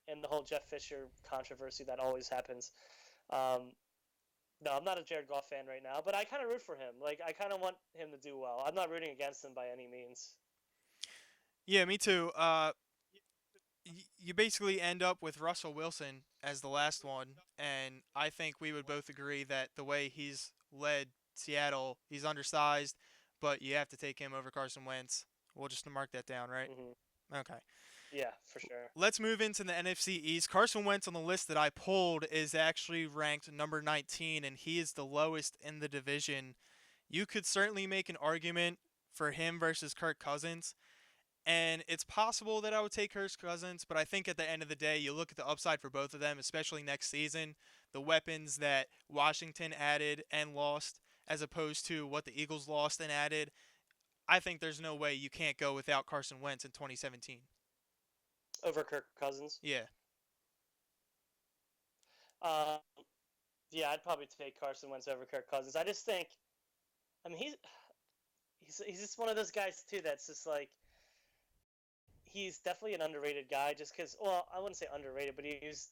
and the whole Jeff Fisher controversy that always happens. Um, no, I'm not a Jared Goff fan right now, but I kind of root for him. Like, I kind of want him to do well. I'm not rooting against him by any means. Yeah, me too. You basically end up with Russell Wilson as the last one, and I think we would both agree that the way he's led Seattle, he's undersized, but you have to take him over Carson Wentz. We'll just mark that down, right? Hmm. Okay. Yeah, for sure. Let's move into the NFC East. Carson Wentz on the list that I pulled is actually ranked number 19, and he is the lowest in the division. You could certainly make an argument for him versus Kirk Cousins. And it's possible that I would take Kirk Cousins, but I think at the end of the day, you look at the upside for both of them, especially next season, the weapons that Washington added and lost, as opposed to what the Eagles lost and added. I think there's no way you can't go without Carson Wentz in 2017. Over Kirk Cousins. Yeah. Uh, yeah, I'd probably take Carson Wentz over Kirk Cousins. I just think, I mean, he's just one of those guys too that's just like he's definitely an underrated guy. Just because, well, I wouldn't say underrated, but he's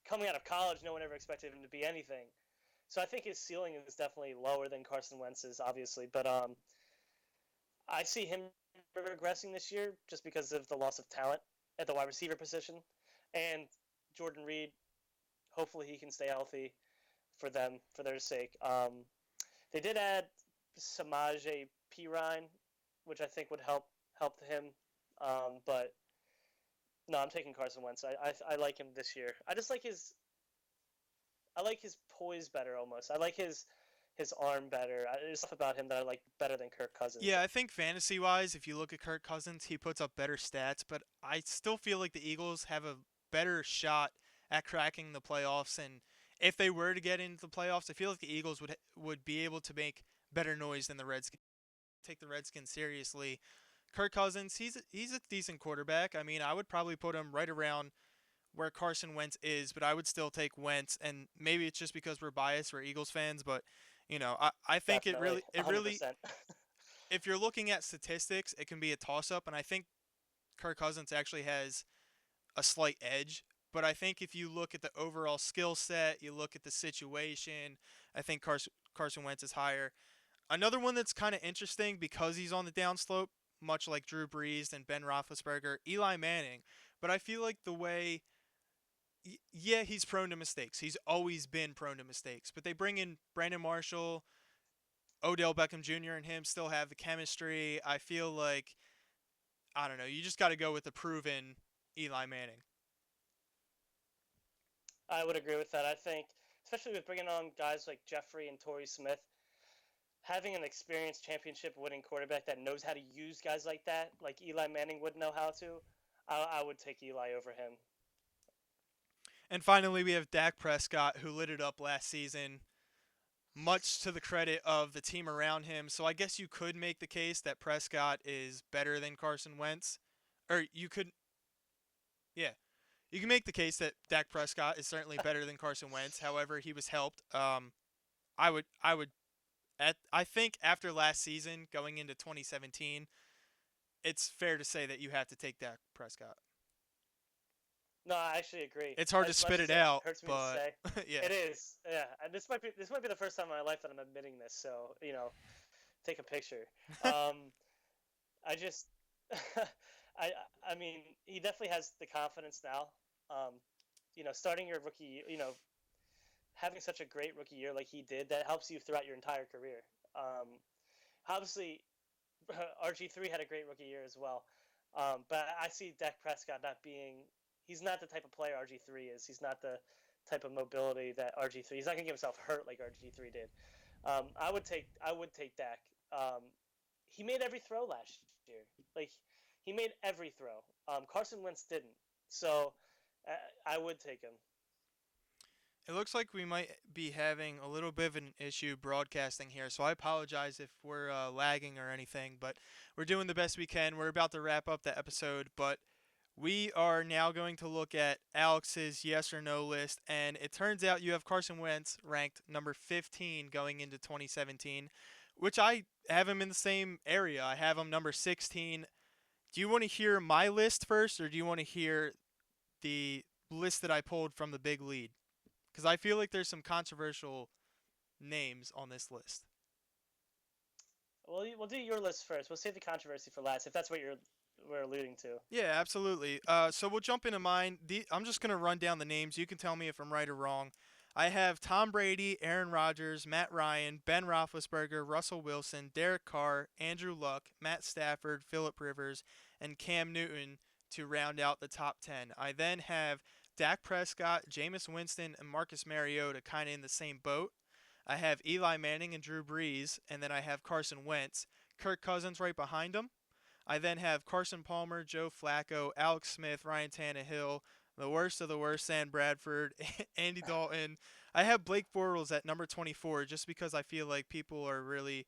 coming out of college. No one ever expected him to be anything. So I think his ceiling is definitely lower than Carson Wentz's, obviously. But I see him regressing this year just because of the loss of talent at the wide receiver position, and Jordan Reed. Hopefully, he can stay healthy for them, for their sake. They did add Samaje Perine, which I think would help him. But no, I'm taking Carson Wentz. I like him this year. I like his poise better almost. I like his arm better. There's stuff about him that I like better than Kirk Cousins. Yeah, I think fantasy wise, if you look at Kirk Cousins, he puts up better stats, but I still feel like the Eagles have a better shot at cracking the playoffs. And if they were to get into the playoffs, I feel like the Eagles would be able to make better noise than the Redskins. Take the Redskins seriously. Kirk Cousins, he's a decent quarterback. I mean, I would probably put him right around where Carson Wentz is, but I would still take Wentz. And maybe it's just because we're biased, we're Eagles fans, but I think Definitely, it really, 100%. if you're looking at statistics, it can be a toss up, and I think Kirk Cousins actually has a slight edge But I think if you look at the overall skill set, you look at the situation, I think Carson Wentz is higher. Another one that's kind of interesting because he's on the downslope, much like Drew Brees and Ben Roethlisberger, Eli Manning. But I feel like the way, yeah, he's prone to mistakes. He's always been prone to mistakes. But they bring in Brandon Marshall, Odell Beckham Jr. and him still have the chemistry. I feel like, I don't know, you just got to go with the proven Eli Manning. I would agree with that. I think, especially with bringing on guys like Jeffrey and Torrey Smith, having an experienced championship-winning quarterback that knows how to use guys like that, like Eli Manning would know how to, I would take Eli over him. And finally, we have Dak Prescott, who lit it up last season, much to the credit of the team around him. So I guess you could make the case that Prescott is better than Carson Wentz. Or you could, yeah. You can make the case that Dak Prescott is certainly better than Carson Wentz. However, he was helped. I think after last season, going into 2017, it's fair to say that you have to take Dak Prescott. No, I actually agree. It's hard to spit it out, hurts me but to say. yeah, It is. Yeah, and this might be the first time in my life that I'm admitting this. So take a picture. I just, I mean, he definitely has the confidence now. Starting your rookie, having such a great rookie year like he did, that helps you throughout your entire career. Obviously, RG3 had a great rookie year as well. But I see Dak Prescott not being. He's not the type of player RG3 is. He's not the type of mobility that RG3. He's not gonna get himself hurt like RG3 did. I would take Dak. He made every throw last year. Like he made every throw. Carson Wentz didn't. So I would take him. it looks like we might be having a little bit of an issue broadcasting here, so I apologize if we're lagging or anything, but we're doing the best we can. We're about to wrap up the episode, but we are now going to look at Alex's yes or no list, and it turns out you have Carson Wentz ranked number 15 going into 2017, which I have him in the same area. I have him number 16. Do you want to hear my list first, or do you want to hear the list that I pulled from the big lead? Because I feel like there's some controversial names on this list. Well, we'll do your list first. We'll save the controversy for last, if that's what we're alluding to. Yeah, absolutely. So we'll jump into mine. I'm just going to run down the names. You can tell me if I'm right or wrong. I have Tom Brady, Aaron Rodgers, Matt Ryan, Ben Roethlisberger, Russell Wilson, Derek Carr, Andrew Luck, Matt Stafford, Phillip Rivers, and Cam Newton to round out the top 10. I then have Dak Prescott, Jameis Winston, and Marcus Mariota kind of in the same boat. I have Eli Manning and Drew Brees, and then I have Carson Wentz. Kirk Cousins right behind him. I then have Carson Palmer, Joe Flacco, Alex Smith, Ryan Tannehill, the worst of the worst, Sam Bradford, Andy Dalton. I have Blake Bortles at number 24 just because I feel like people are really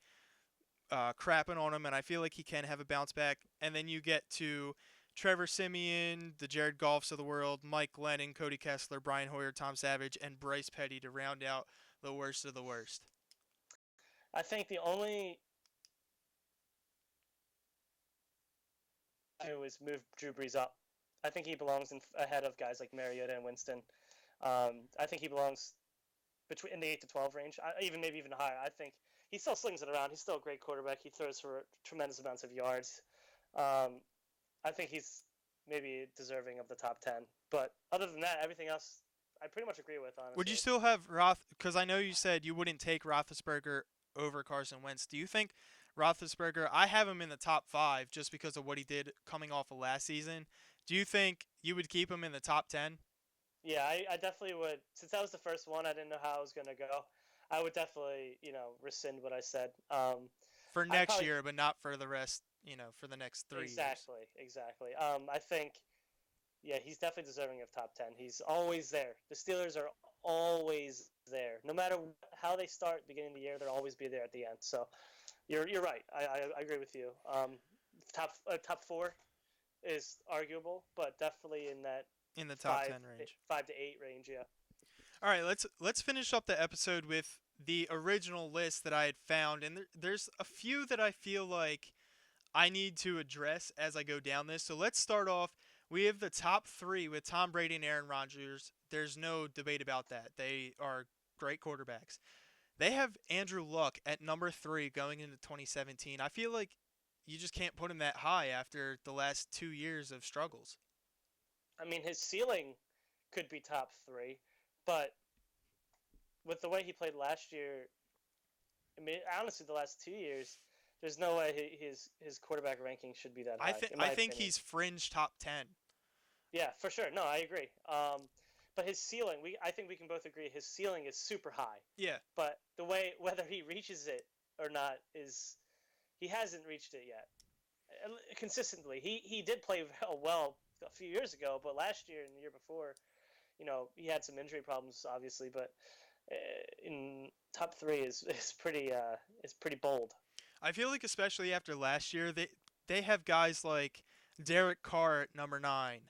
crapping on him, and I feel like he can have a bounce back. And then you get to Trevor Siemian, the Jared Goffs of the world, Mike Glennon, Cody Kessler, Brian Hoyer, Tom Savage, and Bryce Petty to round out the worst of the worst. I think the only do is move Drew Brees up. I think he belongs ahead of guys like Mariota and Winston. I think he belongs in the 8 to 12 range, maybe even higher. I think he still slings it around. He's still a great quarterback. He throws for tremendous amounts of yards. I think he's maybe deserving of the top 10. But other than that, everything else I pretty much agree with, honestly. Would you still have because I know you said you wouldn't take Roethlisberger over Carson Wentz. Do you think Roethlisberger, I have him in the top 5 just because of what he did coming off of last season. Do you think you would keep him in the top 10? Yeah, I definitely would. Since that was the first one, I didn't know how I was going to go. I would definitely, rescind what I said. For next year, but not for the rest, for the next 3 years. Exactly. I think, yeah, he's definitely deserving of top 10. He's always there. The Steelers are always there. No matter how they start beginning of the year, they'll always be there at the end. So you're right. I agree with you. Top 4 is arguable, but definitely in the top 10 range. 5 to 8 range, yeah. All right, let's finish up the episode with the original list that I had found, and there's a few that I feel like I need to address as I go down this. So let's start off We have the top three with Tom Brady and Aaron Rodgers. There's no debate about that. They are great quarterbacks. They have Andrew Luck at number 3 going into 2017. I feel like you just can't put him that high after the last 2 years of struggles. I mean, his ceiling could be top 3, but with the way he played last year, I mean, honestly, the last 2 years, there's no way his quarterback ranking should be that high. I think he's fringe top 10. Yeah, for sure. No, I agree. But his ceiling, I think we can both agree his ceiling is super high. Yeah. But the way whether he reaches it or not is he hasn't reached it yet consistently. He did play well a few years ago, but last year and the year before, he had some injury problems, obviously. But in top 3 is pretty bold. I feel like especially after last year, they have guys like Derek Carr at number 9.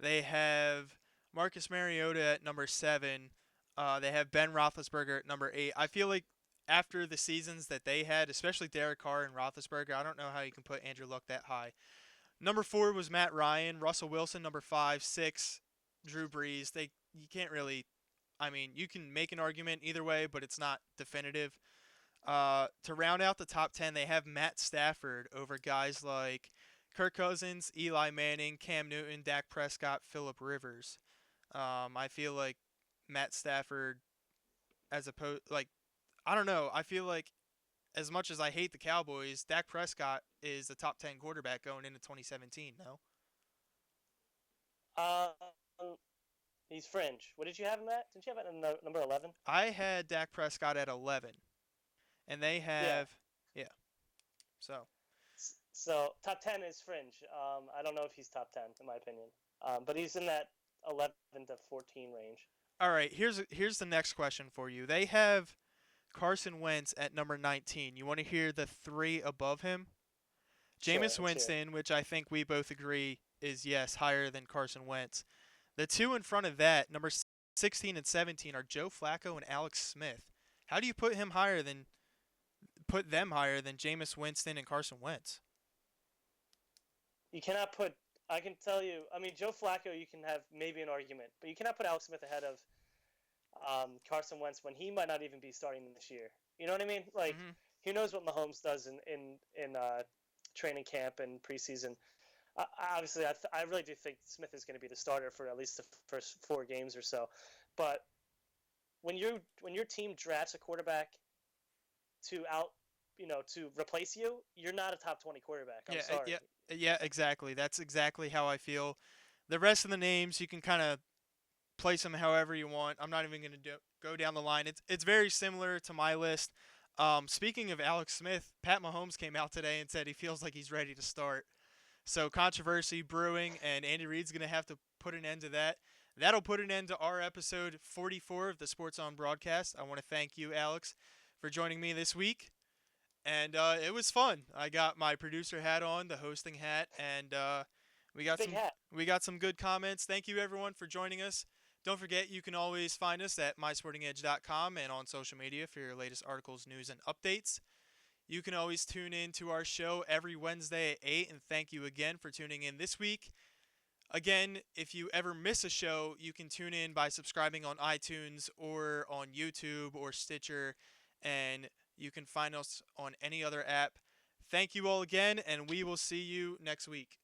They have Marcus Mariota at number 7. They have Ben Roethlisberger at number 8. I feel like after the seasons that they had, especially Derek Carr and Roethlisberger, I don't know how you can put Andrew Luck that high. Number 4 was Matt Ryan, Russell Wilson, number 5, 6, Drew Brees. You can't really, I mean, you can make an argument either way, but it's not definitive. To round out the top 10, they have Matt Stafford over guys like Kirk Cousins, Eli Manning, Cam Newton, Dak Prescott, Phillip Rivers. I feel like Matt Stafford, I don't know. I feel like as much as I hate the Cowboys, Dak Prescott is the top 10 quarterback going into 2017. No. He's fringe. What did you have him at? Did you have it at number 11? I had Dak Prescott at 11, and they have yeah. So top 10 is fringe. I don't know if he's top 10 in my opinion, but he's in that 11 to 14 range. All right, here's the next question for you. They have Carson Wentz at number 19. You want to hear the 3 above him? Jameis Winston, which I think we both agree is, yes, higher than Carson Wentz. The 2 in front of that, number 16 and 17, are Joe Flacco and Alex Smith. How do you put them higher than Jameis Winston and Carson Wentz? You cannot put. I can tell you. I mean, Joe Flacco, you can have maybe an argument, but you cannot put Alex Smith ahead of Carson Wentz when he might not even be starting this year. You know what I mean? Like, He knows what Mahomes does in training camp and preseason. Obviously, I really do think Smith is going to be the starter for at least the first 4 games or so. But when your team drafts a quarterback to replace you, you're not a top 20 quarterback. I'm sorry. Yeah, exactly. That's exactly how I feel. The rest of the names, you can kind of place them however you want. I'm not even going to go down the line. It's very similar to my list. Speaking of Alex Smith, Pat Mahomes came out today and said he feels like he's ready to start. So controversy brewing, and Andy Reid's going to have to put an end to that. That'll put an end to our episode 44 of the Sports On broadcast. I want to thank you, Alex, for joining me this week. And it was fun. I got my producer hat on, the hosting hat, and we got some good comments. Thank you, everyone, for joining us. Don't forget, you can always find us at mysportingedge.com and on social media for your latest articles, news, and updates. You can always tune in to our show every Wednesday at 8, and thank you again for tuning in this week. Again, if you ever miss a show, you can tune in by subscribing on iTunes or on YouTube or Stitcher, and you can find us on any other app. Thank you all again, and we will see you next week.